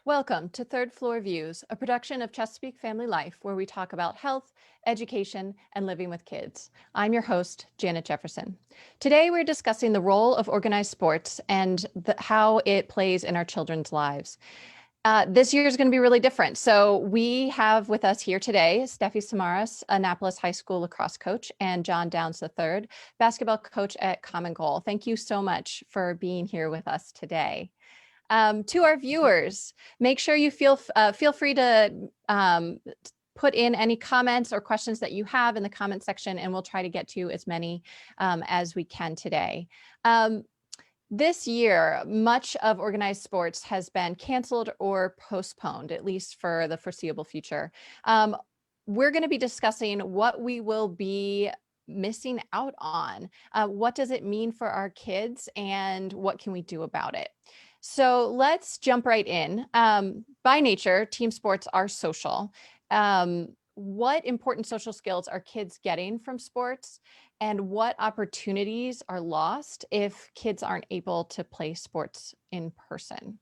Welcome to Third Floor Views, a production of Chesapeake Family Life, where we talk about health, education, and living with kids. I'm your host, Janet Jefferson. Today, we're discussing the role of organized sports and how it plays in our children's lives. This year is going to be really different. So we have with us here today, Stephy Samaras, Annapolis High School lacrosse coach, and John Downs III, basketball coach at Common Goal. Thank you so much for being here with us today. To our viewers, make sure you feel free to put in any comments or questions that you have in the comment section, and we'll try to get to as many as we can today. This year, much of organized sports has been canceled or postponed, at least for the foreseeable future. We're going to be discussing what we will be missing out on. What does it mean for our kids, and what can we do about it? So let's jump right in. By nature, team sports are social. What important social skills are kids getting from sports, and what opportunities are lost if kids aren't able to play sports in person?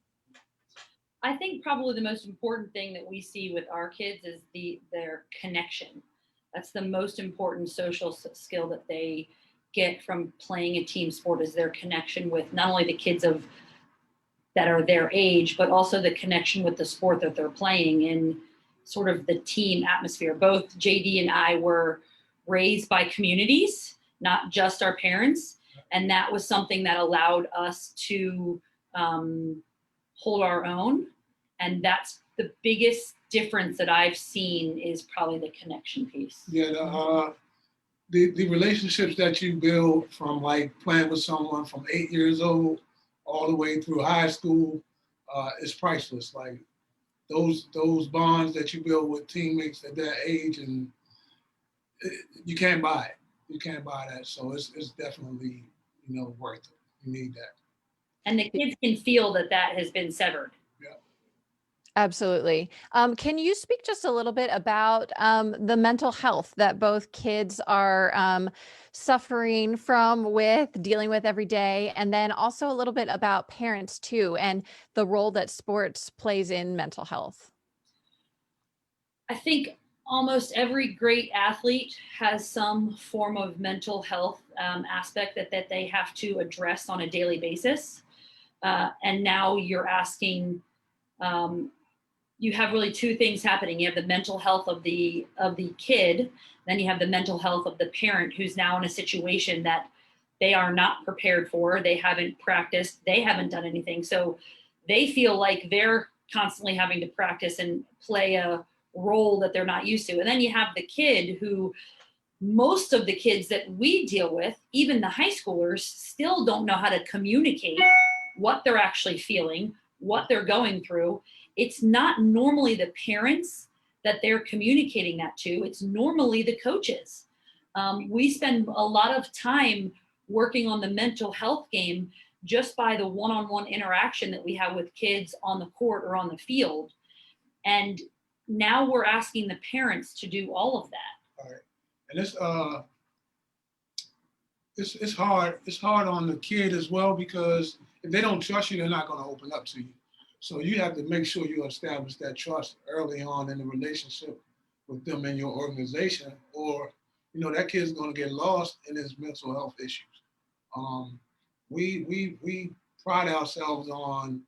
I think probably the most important thing that we see with our kids is their connection. That's the most important social skill that they get from playing a team sport is their connection with not only the kids of that are their age, but also the connection with the sport that they're playing in sort of the team atmosphere. Both JD and I were raised by communities, not just our parents. And that was something that allowed us to hold our own. And that's the biggest difference that I've seen is probably the connection piece. Yeah, the relationships that you build from like playing with someone from 8 years old all the way through high school is priceless. Like those bonds that you build with teammates at that age, and you can't buy it. You can't buy that. So it's definitely worth it. You need that. And the kids can feel that has been severed. Yeah. Absolutely. Can you speak just a little bit about the mental health that both kids are suffering from dealing with every day, and then also a little bit about parents too, and the role that sports plays in mental health? I think almost every great athlete has some form of mental health aspect that they have to address on a daily basis. And now you're asking, you have really two things happening. You have the mental health of the kid, then you have the mental health of the parent who's now in a situation that they are not prepared for. They haven't practiced, they haven't done anything. So they feel like they're constantly having to practice and play a role that they're not used to. And then you have the kid who, most of the kids that we deal with, even the high schoolers, still don't know how to communicate what they're actually feeling, what they're going through. It's not normally the parents that they're communicating that to. It's normally the coaches. We spend a lot of time working on the mental health game just by the one-on-one interaction that we have with kids on the court or on the field. And now we're asking the parents to do all of that. All right. And it's hard. It's hard on the kid as well, because if they don't trust you, they're not going to open up to you. So you have to make sure you establish that trust early on in the relationship with them in your organization, or that kid's going to get lost in his mental health issues. We pride ourselves on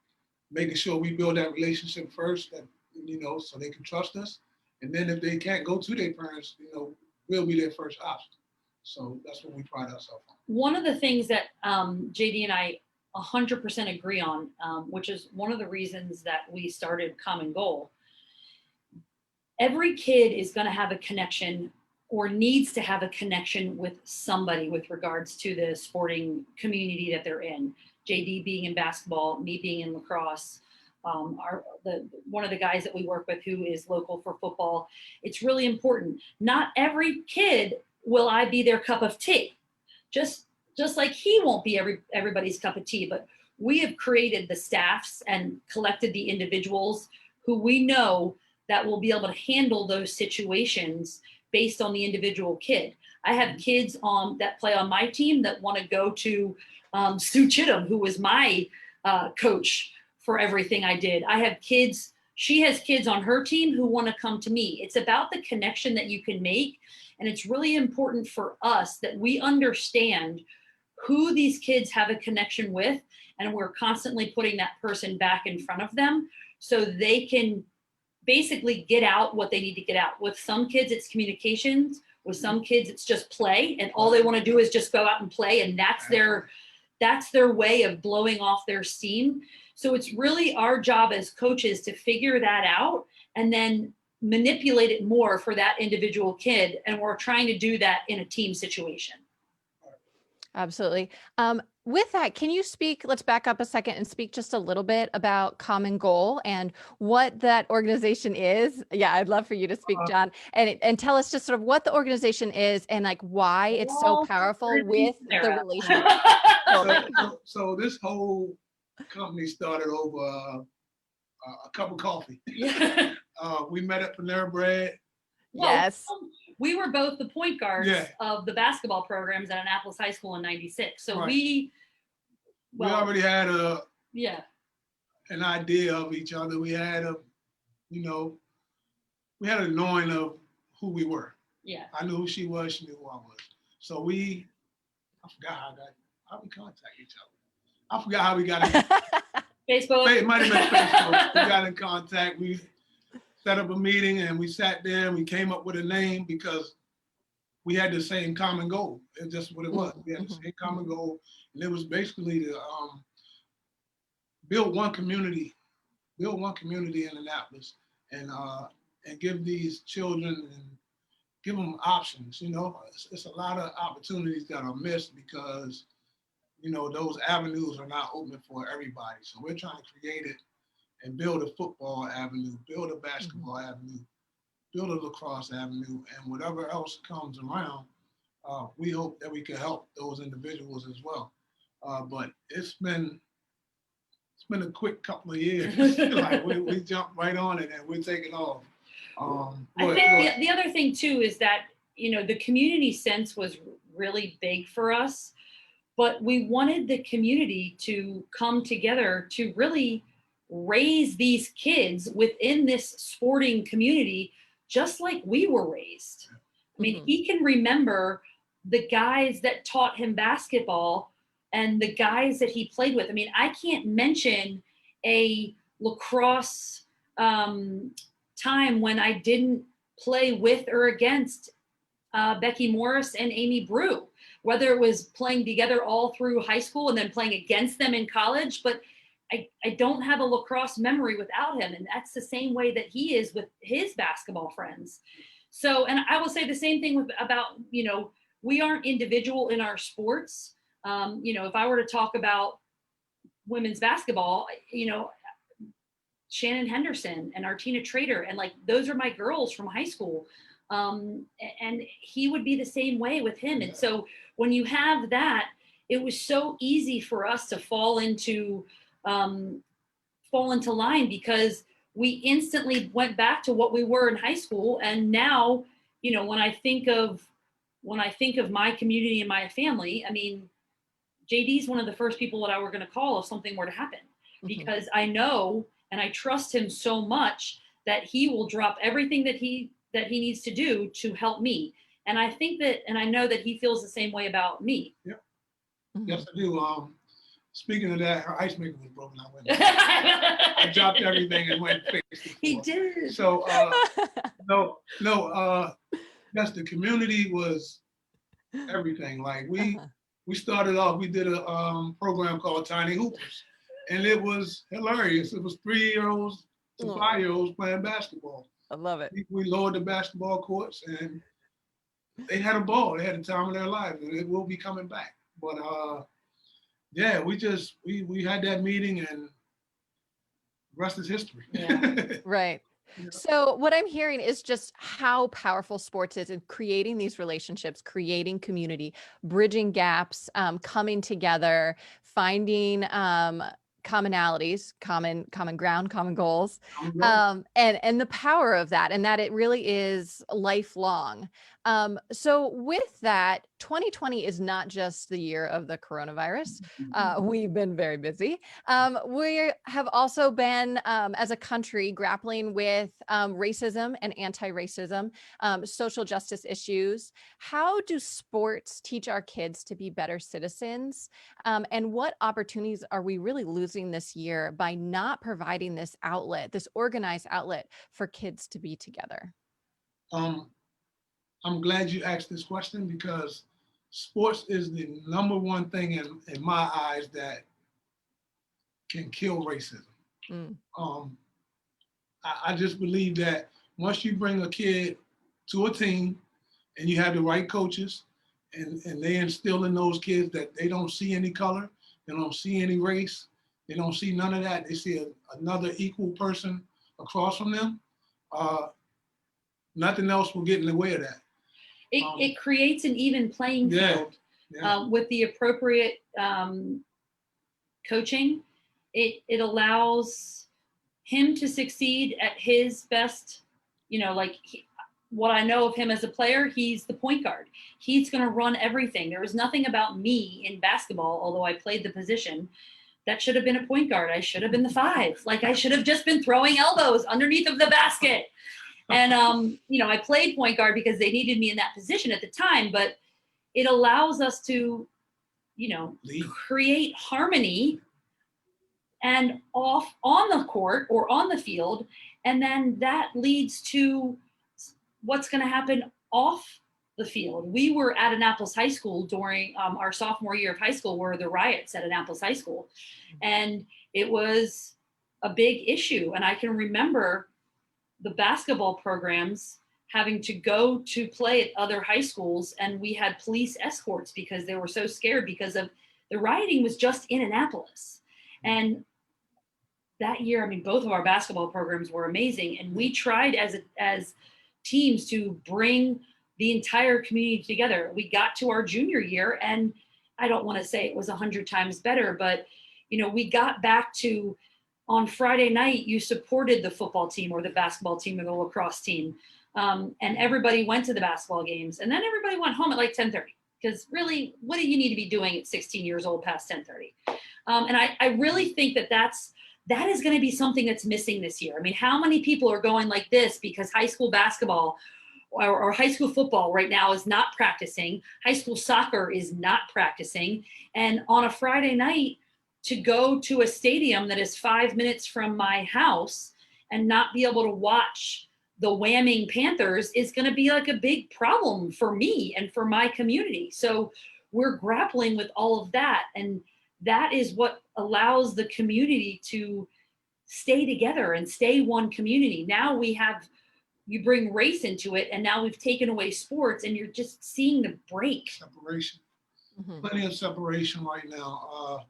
making sure we build that relationship first, that so they can trust us, and then if they can't go to their parents, we'll be their first option. So that's what we pride ourselves on. One of the things that JD and I 100% agree on, which is one of the reasons that we started Common Goal. Every kid is going to have a connection or needs to have a connection with somebody with regards to the sporting community that they're in. JD being in basketball, me being in lacrosse, one of the guys that we work with who is local for football. It's really important. Not every kid will I be their cup of tea. Just like he won't be everybody's cup of tea, but we have created the staffs and collected the individuals who we know that will be able to handle those situations based on the individual kid. I have kids that play on my team that want to go to Sue Chittum, who was my coach for everything I did. I have kids, she has kids on her team who want to come to me. It's about the connection that you can make. And it's really important for us that we understand who these kids have a connection with. And we're constantly putting that person back in front of them so they can basically get out what they need to get out. With some kids, it's communications. With some kids, it's just play. And all they want to do is just go out and play. And that's their way of blowing off their steam. So it's really our job as coaches to figure that out and then manipulate it more for that individual kid. And we're trying to do that in a team situation. Absolutely. With that, can you speak, let's back up a second and speak just a little bit about Common Goal and what that organization is. Yeah, I'd love for you to speak, John, and tell us just sort of what the organization is and like why it's so powerful with the relationship. So this whole company started over a cup of coffee. Yeah. We met at Panera Bread. Yes. We were both the point guards of the basketball programs at Annapolis High School in '96. So we already had an idea of each other. We had we had a knowing of who we were. Yeah. I knew who she was, she knew who I was. So I forgot how we contact each other. I forgot how we got in Facebook. It might have been Facebook. We got in contact. We set up a meeting and we sat there and we came up with a name because we had the same common goal. It's just what it was. We had the same common goal, and it was basically to build one community in Annapolis, and give these children and give them options. It's a lot of opportunities that are missed because those avenues are not open for everybody. So we're trying to create it and build a football avenue, build a basketball avenue, build a lacrosse avenue, and whatever else comes around, we hope that we can help those individuals as well. But it's been a quick couple of years. Like we jumped right on it and we're taking off. I think the other thing too is that the community sense was really big for us, but we wanted the community to come together to really raise these kids within this sporting community, just like we were raised. I mean, he can remember the guys that taught him basketball and the guys that he played with. I mean, I can't mention a lacrosse time when I didn't play with or against Becky Morris and Amy Brew, whether it was playing together all through high school and then playing against them in college. But I don't have a lacrosse memory without him. And that's the same way that he is with his basketball friends. So, and I will say the same thing about, we aren't individual in our sports. If I were to talk about women's basketball, Shannon Henderson and Artina Trader, and like, those are my girls from high school. And he would be the same way with him. And so when you have that, it was so easy for us to fall into line because we instantly went back to what we were in high school. And now, when I think of my community and my family, I mean, JD's one of the first people that I were going to call if something were to happen, because I know and I trust him so much that he will drop everything that he needs to do to help me. And I think that, and I know that he feels the same way about me. Yeah. Yes, I do. Speaking of that, her ice maker was broken. I dropped everything and went and fixed it. He did. So yes, the community was everything. Like we started off, we did a program called Tiny Hoopers, and it was hilarious. It was 3-year-olds to 5-year-olds playing basketball. I love it. We lowered the basketball courts and they had a ball. They had the time of their lives, and it will be coming back. But yeah, we had that meeting, and the rest is history. Yeah. Right. So what I'm hearing is just how powerful sports is in creating these relationships, creating community, bridging gaps, coming together, finding commonalities, common ground, common goals, I'm and the power of that, and that it really is lifelong. So with that, 2020 is not just the year of the coronavirus. We've been very busy. We have also been, as a country, grappling with racism and anti-racism, social justice issues. How do sports teach our kids to be better citizens? And what opportunities are we really losing this year by not providing this outlet, this organized outlet for kids to be together? um, I'm glad you asked this question because sports is the number one thing in my eyes that can kill racism. Mm. Um, I just believe that once you bring a kid to a team and you have the right coaches and they instill in those kids that they don't see any color, they don't see any race, they don't see none of that, they see another equal person across from them, uh, nothing else will get in the way of that. It creates an even playing field with the appropriate coaching. It allows him to succeed at his best. What I know of him as a player, he's the point guard. He's going to run everything. There was nothing about me in basketball, although I played the position, that should have been a point guard. I should have been the five. Like, I should have just been throwing elbows underneath of the basket. And, I played point guard because they needed me in that position at the time, but it allows us to, create harmony and off on the court or on the field. And then that leads to what's going to happen off the field. We were at Annapolis High School during our sophomore year of high school, were the riots at Annapolis High School. And it was a big issue. And I can remember the basketball programs having to go to play at other high schools, and we had police escorts because they were so scared because of the rioting was just in Annapolis. And that year, I mean, both of our basketball programs were amazing, and we tried as teams to bring the entire community together. We got to our junior year, and I don't want to say it was 100 times better, but we got back to, on Friday night, you supported the football team or the basketball team or the lacrosse team, and everybody went to the basketball games, and then everybody went home at like 10:30. Because really, what do you need to be doing at 16 years old past 10:30? And I really think that is going to be something that's missing this year. I mean, how many people are going like this because high school basketball or high school football right now is not practicing, high school soccer is not practicing, and on a Friday night to go to a stadium that is 5 minutes from my house and not be able to watch the whamming Panthers is going to be like a big problem for me and for my community. So we're grappling with all of that. And that is what allows the community to stay together and stay one community. Now you bring race into it, and now we've taken away sports, and you're just seeing the break. Separation. Plenty of separation right now,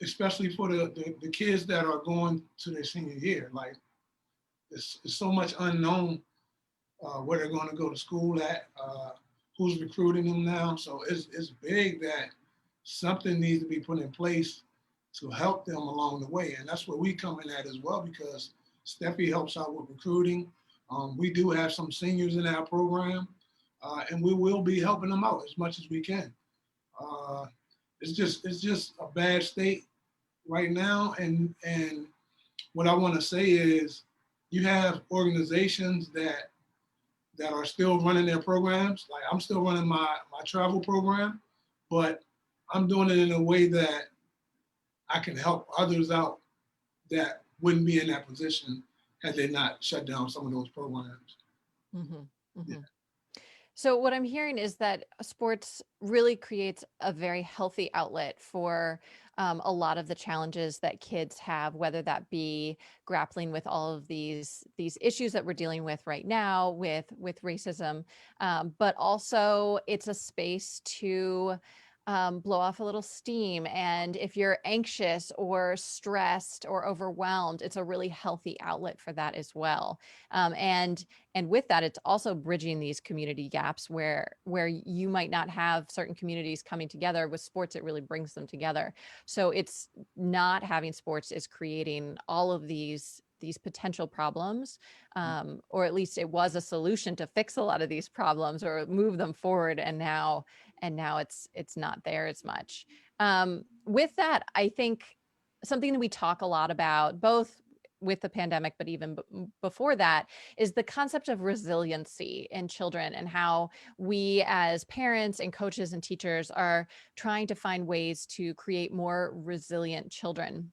especially for the kids that are going to their senior year. Like, it's so much unknown where they're going to go to school at, who's recruiting them now. So it's big that something needs to be put in place to help them along the way. And that's where we come in at as well, because Stephy helps out with recruiting. We do have some seniors in our program, and we will be helping them out as much as we can. It's just a bad state right now. And what I want to say is, you have organizations that are still running their programs. Like, I'm still running my travel program, but I'm doing it in a way that I can help others out that wouldn't be in that position had they not shut down some of those programs. Mm-hmm. Mm-hmm. Yeah. So what I'm hearing is that sports really creates a very healthy outlet for a lot of the challenges that kids have, whether that be grappling with all of these issues that we're dealing with right now with racism, but also it's a space to blow off a little steam. And if you're anxious or stressed or overwhelmed, it's a really healthy outlet for that as well. And with that, it's also bridging these community gaps where you might not have certain communities coming together. With sports, it really brings them together. So it's not having sports is creating all of these potential problems, or at least it was a solution to fix a lot of these problems or move them forward. And now it's not there as much. With that, I think something that we talk a lot about, both with the pandemic, but even before that, is the concept of resiliency in children, and how we as parents and coaches and teachers are trying to find ways to create more resilient children.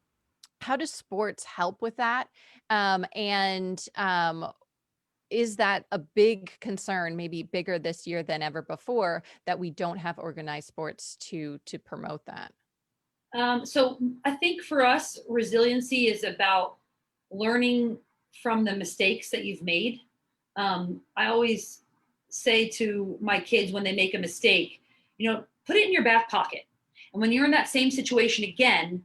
How does sports help with that? And is that a big concern, maybe bigger this year than ever before, that we don't have organized sports to promote that? So I think for us, resiliency is about learning from the mistakes that you've made. I always say to my kids when they make a mistake, put it in your back pocket. And when you're in that same situation again,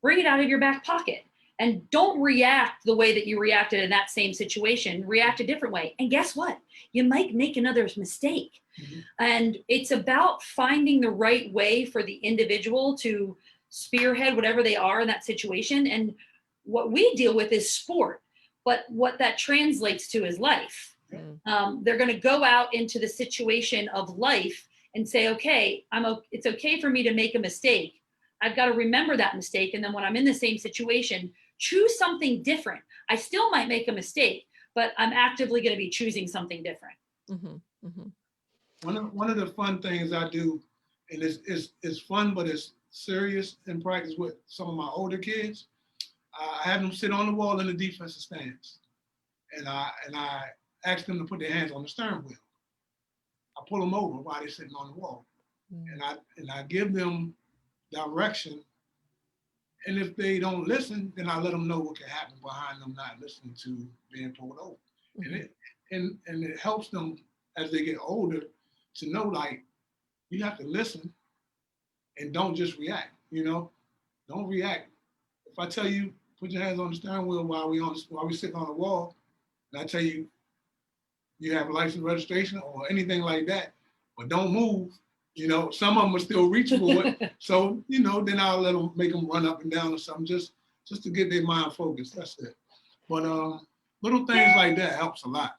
bring it out of your back pocket and don't react the way that you reacted in that same situation. React a different way. And guess what? You might make another mistake. Mm-hmm. And it's about finding the right way for the individual to spearhead whatever they are in that situation. And what we deal with is sport, but what that translates to is life. They're going to go out into the situation of life and say, okay, it's okay for me to make a mistake. I've got to remember that mistake. And then when I'm in the same situation, choose something different. I still might make a mistake, but I'm actively going to be choosing something different. Mm-hmm. Mm-hmm. One of the fun things I do, and it's fun, but it's serious in practice with some of my older kids. I have them sit on the wall in the defensive stance, and I ask them to put their hands on the steering wheel. I pull them over while they're sitting on the wall, and I give them direction. And if they don't listen, then I let them know what can happen behind them not listening to being pulled over. Mm-hmm. And it helps them as they get older to know, like, you have to listen and don't just react. Don't react. If I tell you put your hands on the steering wheel while we sitting on the wall, and I tell you you have a license registration or anything like that, but don't move. Some of them are still reachable. So, then I'll make them run up and down or something just to get their mind focused. That's it. But little things like that helps a lot.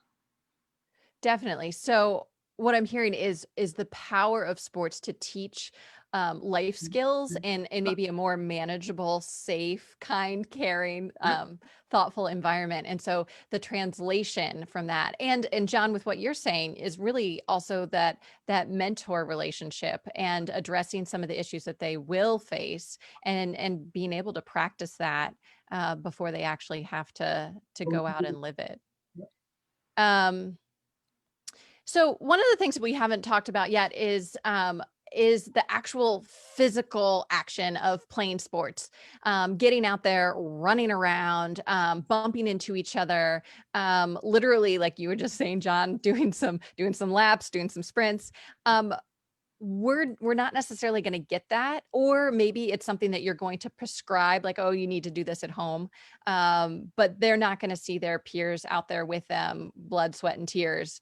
Definitely. So what I'm hearing is the power of sports to teach life skills in maybe a more manageable, safe, kind, caring, thoughtful environment. And so the translation from that, and John, with what you're saying, is really also that mentor relationship and addressing some of the issues that they will face, and being able to practice that before they actually have to go out and live it. So one of the things that we haven't talked about yet is the actual physical action of playing sports, getting out there, running around, bumping into each other, literally, like you were just saying, John, doing some laps, doing some sprints. We're not necessarily going to get that, or maybe it's something that you're going to prescribe, like, oh, you need to do this at home, but they're not going to see their peers out there with them, blood, sweat, and tears.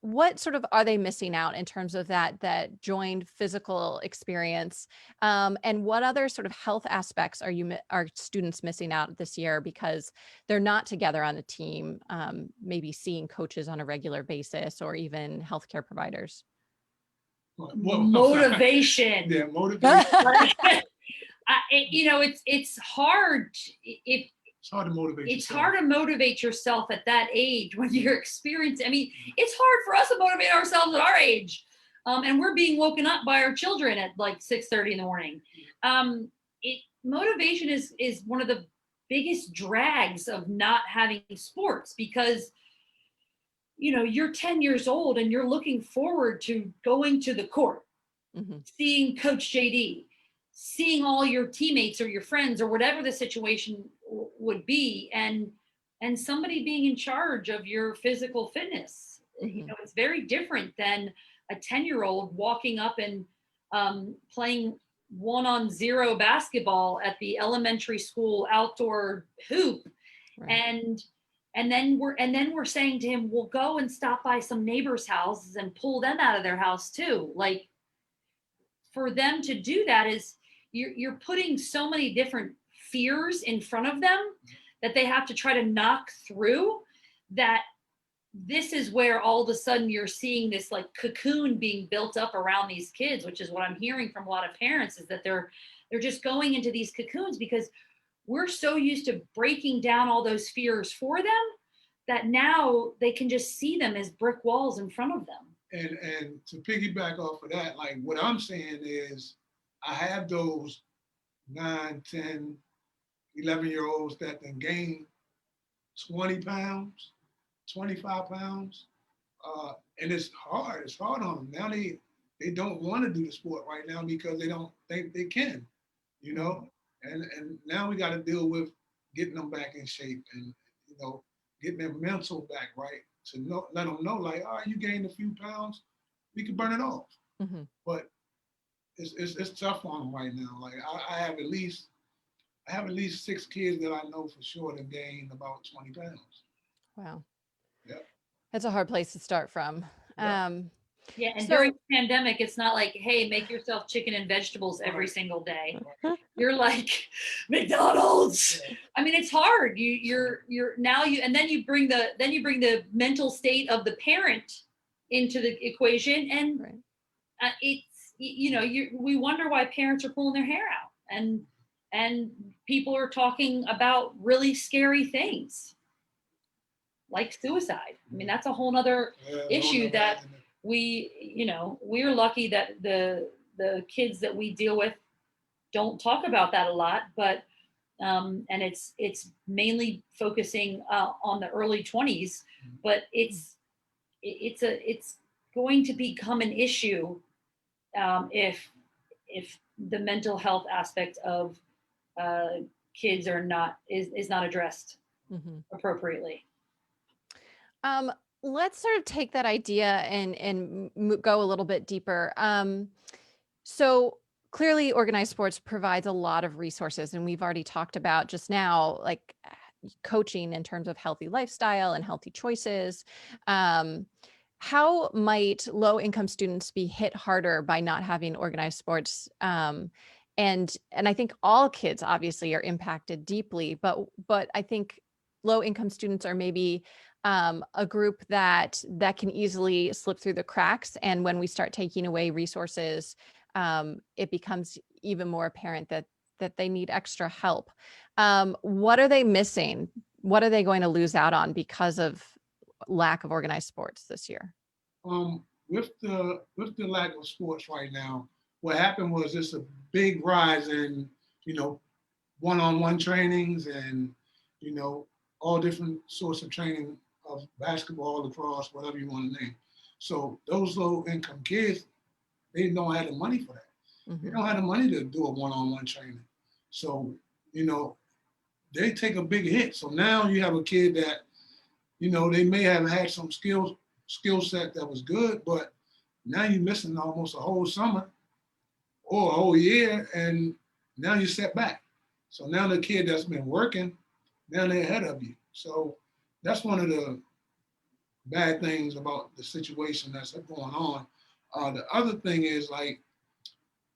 What sort of are they missing out in terms of that joined physical experience, and what other sort of health aspects are students missing out this year because they're not together on a team, maybe seeing coaches on a regular basis or even healthcare providers? Motivation. Yeah, motivation. It's hard. It's hard to motivate It's yourself. hard to motivate yourself at that age when you're experiencing. It's hard for us to motivate ourselves at our age, and we're being woken up by our children at like 6:30 in the morning. Motivation is one of the biggest drags of not having sports, because you're 10 years old and you're looking forward to going to the court, mm-hmm. seeing Coach JD, seeing all your teammates or your friends or whatever the situation would be, and somebody being in charge of your physical fitness. Mm-hmm. It's very different than a 10-year-old walking up and playing 1-on-0 basketball at the elementary school outdoor hoop. Right. And then we're saying to him, we'll go and stop by some neighbors' houses and pull them out of their house too. Like, for them to do that is you're putting so many different fears in front of them that they have to try to knock through, that this is where all of a sudden you're seeing this like cocoon being built up around these kids, which is what I'm hearing from a lot of parents, is that they're just going into these cocoons because we're so used to breaking down all those fears for them that now they can just see them as brick walls in front of them. And to piggyback off of that, like what I'm saying is I have those 9, 10, 11-year-olds that then gain 20 pounds, 25 pounds. And it's hard. It's hard on them. Now they don't want to do the sport right now because they don't think they can, you know? And now we got to deal with getting them back in shape and, you know, getting their mental back right to know, let them know, like, all right, you gained a few pounds, we can burn it off. Mm-hmm. But it's tough on them right now. Like I have at least 6 kids that I know for sure that gained about 20 pounds. Wow. Yep. That's a hard place to start from. Yep. Yeah, and during the pandemic, it's not like, hey, make yourself chicken and vegetables every single day. You're like, McDonald's. Yeah. I mean, it's hard. You're now and then you bring the mental state of the parent into the equation, and right. It's, you know, we wonder why parents are pulling their hair out, and people are talking about really scary things like suicide. I mean, that's a whole nother issue that we're lucky that the kids that we deal with don't talk about that a lot, but and it's mainly focusing on the early 20s, but it's going to become an issue if the mental health aspect of kids is not addressed appropriately. Let's sort of take that idea and go a little bit deeper. So clearly organized sports provides a lot of resources, and we've already talked about just now, like coaching in terms of healthy lifestyle and healthy choices. How might low-income students be hit harder by not having organized sports? And I think all kids obviously are impacted deeply, but I think low-income students are maybe a group that can easily slip through the cracks. And when we start taking away resources, it becomes even more apparent that they need extra help. What are they missing? What are they going to lose out on because of lack of organized sports this year? With the lack of sports right now, what happened was it's a big rise in, you know, one-on-one trainings and, you know, all different sorts of training of basketball, lacrosse, whatever you want to name. So those low-income kids, they don't have the money for that. Mm-hmm. They don't have the money to do a one-on-one training. So, you know, they take a big hit. So now you have a kid that, you know, they may have had some skill set that was good, but now you're missing almost a whole summer or a whole year, and now you're set back. So now the kid that's been working, now they're ahead of you. So that's one of the bad things about the situation that's going on. The other thing is, like,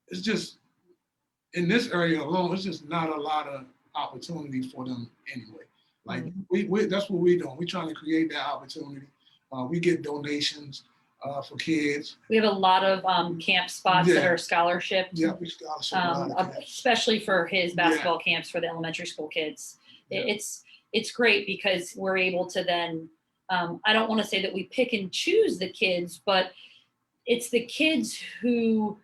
it's just in this area alone, it's just not a lot of opportunity for them anyway. Like we that's what we're doing. We're trying to create that opportunity. We get donations for kids. We have a lot of camp spots that are scholarship. Yeah, we scholarship. Especially for his basketball camps for the elementary school kids. Yeah. It's great because we're able to then, I don't want to say that we pick and choose the kids, but it's the kids whose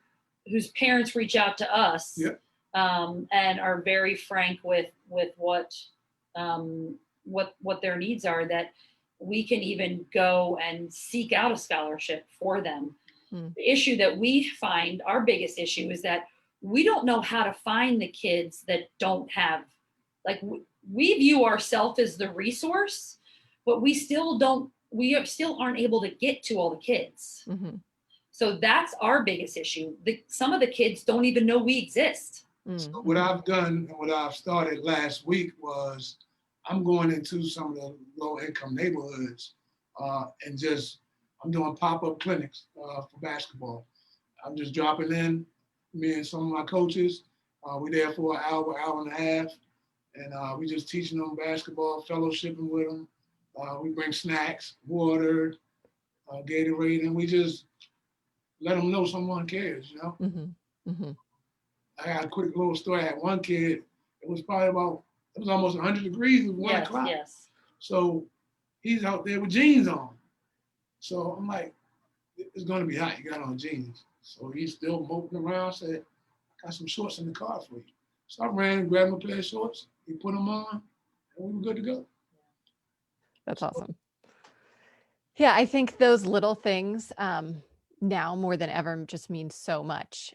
parents reach out to us and are very frank with what their needs are, that we can even go and seek out a scholarship for them. The issue that we find, our biggest issue, is that we don't know how to find the kids that don't have, like, we view ourselves as the resource, but we still aren't able to get to all the kids. Mm-hmm. So that's our biggest issue. Some of the kids don't even know we exist. So what I've done and what I've started last week was I'm going into some of the low income neighborhoods and I'm doing pop-up clinics for basketball. I'm just dropping in, me and some of my coaches. We're there for an hour, hour and a half, and we just teaching them basketball, fellowshipping with them. We bring snacks, water, Gatorade, and we just let them know someone cares, you know? Mm-hmm. Mm-hmm. I got a quick little story. I had one kid, it was almost 100 degrees at 1 o'clock. Yes. So he's out there with jeans on. So I'm like, it's gonna be hot, you got on jeans. So he's still moping around, said, I got some shorts in the car for you. So I ran and grabbed him a pair of shorts, he put them on, and we were good to go. That's awesome. Yeah, I think those little things now more than ever just mean so much.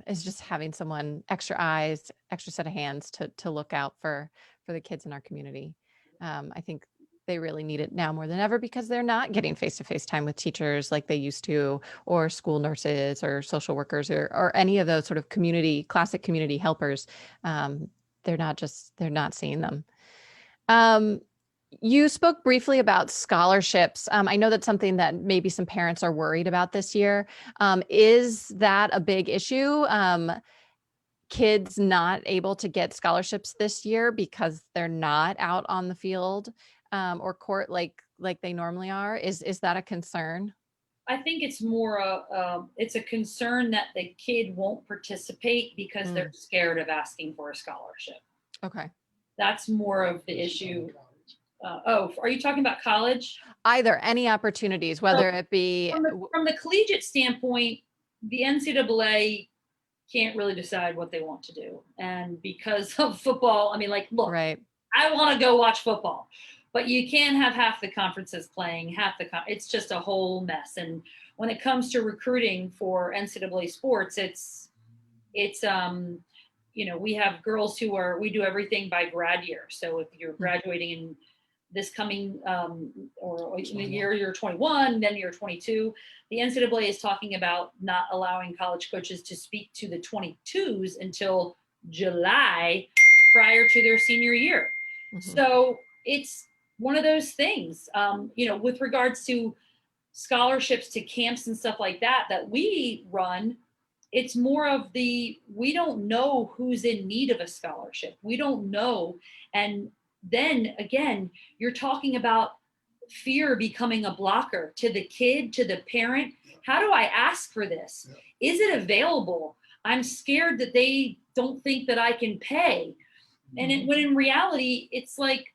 Is just having someone, extra eyes, extra set of hands to look out for the kids in our community. I think they really need it now more than ever because they're not getting face-to-face time with teachers like they used to, or school nurses or social workers or any of those sort of classic community helpers. They're not seeing them. Um, you spoke briefly about scholarships. I know that's something that maybe some parents are worried about this year. Is that a big issue? Kids not able to get scholarships this year because they're not out on the field or court like they normally are. Is that a concern? I think it's more it's a concern that the kid won't participate because they're scared of asking for a scholarship. Okay. That's more of the issue. Are you talking about college? Either, any opportunities, whether it be from the collegiate standpoint, the NCAA can't really decide what they want to do. And because of football, I mean, like, look, right. I want to go watch football, but you can't have half the conferences playing, it's just a whole mess. And when it comes to recruiting for NCAA sports, it's we have girls we do everything by grad year. So if you're graduating in this coming or in the year you're 21, then you're 22, the NCAA is talking about not allowing college coaches to speak to the 22s until July prior to their senior year. Mm-hmm. So it's one of those things, with regards to scholarships to camps and stuff like that we run. It's more of we don't know who's in need of a scholarship. We don't know. And then again, you're talking about fear becoming a blocker to the kid, to the parent. How do I ask for this? Is it available? I'm scared that they don't think that I can pay. And when in reality, it's like,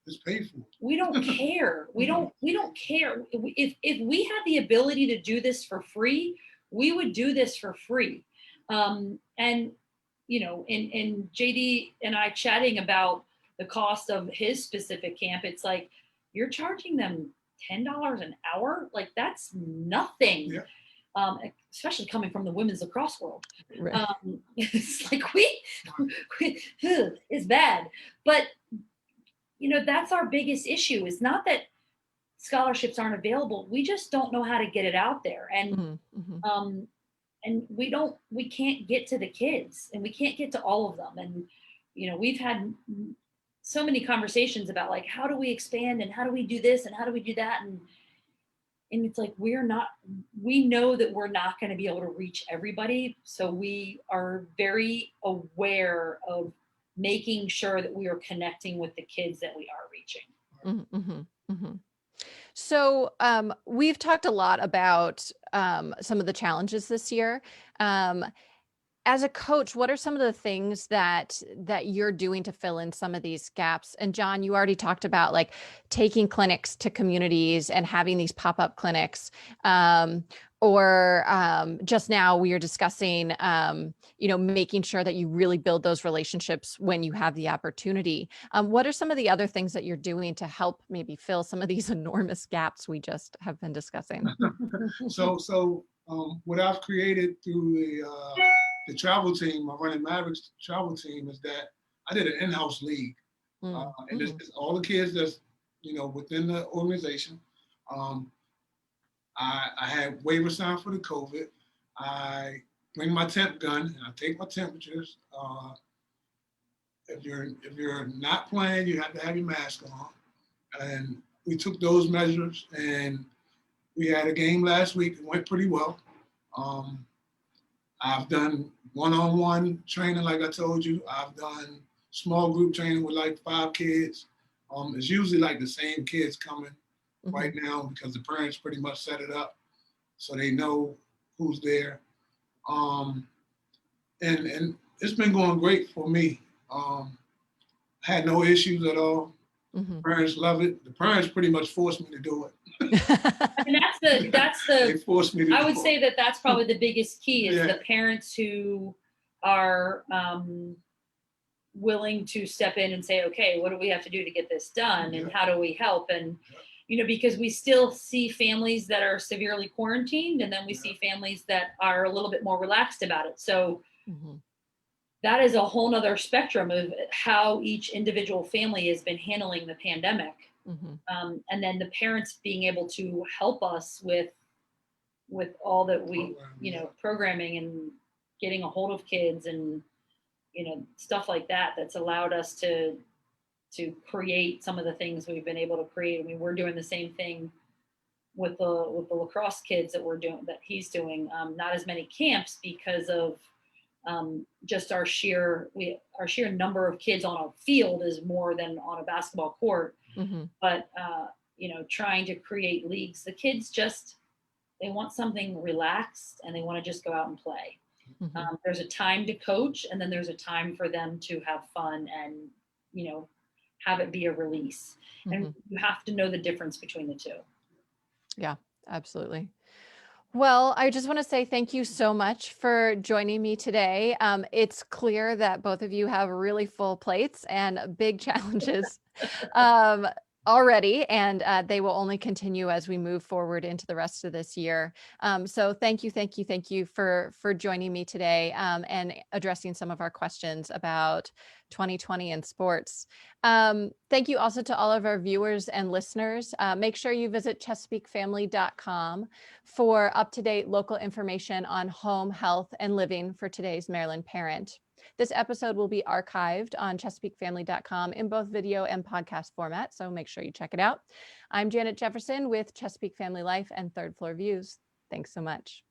it's painful. We don't care. We don't care. If we had the ability to do this for free, we would do this for free. And in JD and I chatting about the cost of his specific camp, it's like, you're charging them $10 an hour. Like, that's nothing. Yeah. Especially coming from the women's lacrosse world. Right. It's like it's bad. But that's our biggest issue. Is not that scholarships aren't available. We just don't know how to get it out there. And and we can't get to the kids, and we can't get to all of them. And we've had so many conversations about, like, how do we expand and how do we do this and how do we do that, and it's like, we know that we're not going to be able to reach everybody. So we are very aware of making sure that we are connecting with the kids that we are reaching. Mm-hmm, mm-hmm. So we've talked a lot about some of the challenges this year. As a coach, what are some of the things that you're doing to fill in some of these gaps? And John, you already talked about, like, taking clinics to communities and having these pop-up clinics. Or just now we are discussing, making sure that you really build those relationships when you have the opportunity. What are some of the other things that you're doing to help maybe fill some of these enormous gaps we just have been discussing? So what I've created through the travel team, my Running Mavericks travel team, is that I did an in-house league. And it's all the kids that's, within the organization. I had waiver signed for the COVID. I bring my temp gun and I take my temperatures. If you're not playing, you have to have your mask on. And we took those measures, and we had a game last week. It went pretty well. Um, I've done one-on-one training, like I told you. I've done small group training with like 5 kids. It's usually like the same kids coming right now because the parents pretty much set it up so they know who's there. Um, and it's been going great for me. Had no issues at all. Parents love it. The parents pretty much forced me to do it. And They forced me to I would do say it. that's probably the biggest key is Yeah. the parents who are willing to step in and say, okay, what do we have to do to get this done, and how do we help? And because we still see families that are severely quarantined, and then we see families that are a little bit more relaxed about it. So that is a whole nother spectrum of how each individual family has been handling the pandemic. And then the parents being able to help us with all that we, programming and getting a hold of kids and, stuff like that, that's allowed us to create some of the things we've been able to create. I mean, we're doing the same thing with the lacrosse kids that he's doing. Not as many camps because of just our sheer number of kids on a field is more than on a basketball court. But trying to create leagues, the kids they want something relaxed and they want to just go out and play. There's a time to coach, and then there's a time for them to have fun and have it be a release. And you have to know the difference between the two. Yeah, absolutely. Well, I just want to say thank you so much for joining me today. It's clear that both of you have really full plates and big challenges already, and they will only continue as we move forward into the rest of this year. So thank you for joining me today and addressing some of our questions about 2020 in sports. Thank you also to all of our viewers and listeners. Make sure you visit ChesapeakeFamily.com for up-to-date local information on home, health, and living for today's Maryland parent. This episode will be archived on ChesapeakeFamily.com in both video and podcast format, so make sure you check it out. I'm Janet Jefferson with Chesapeake Family Life and Third Floor Views. Thanks so much.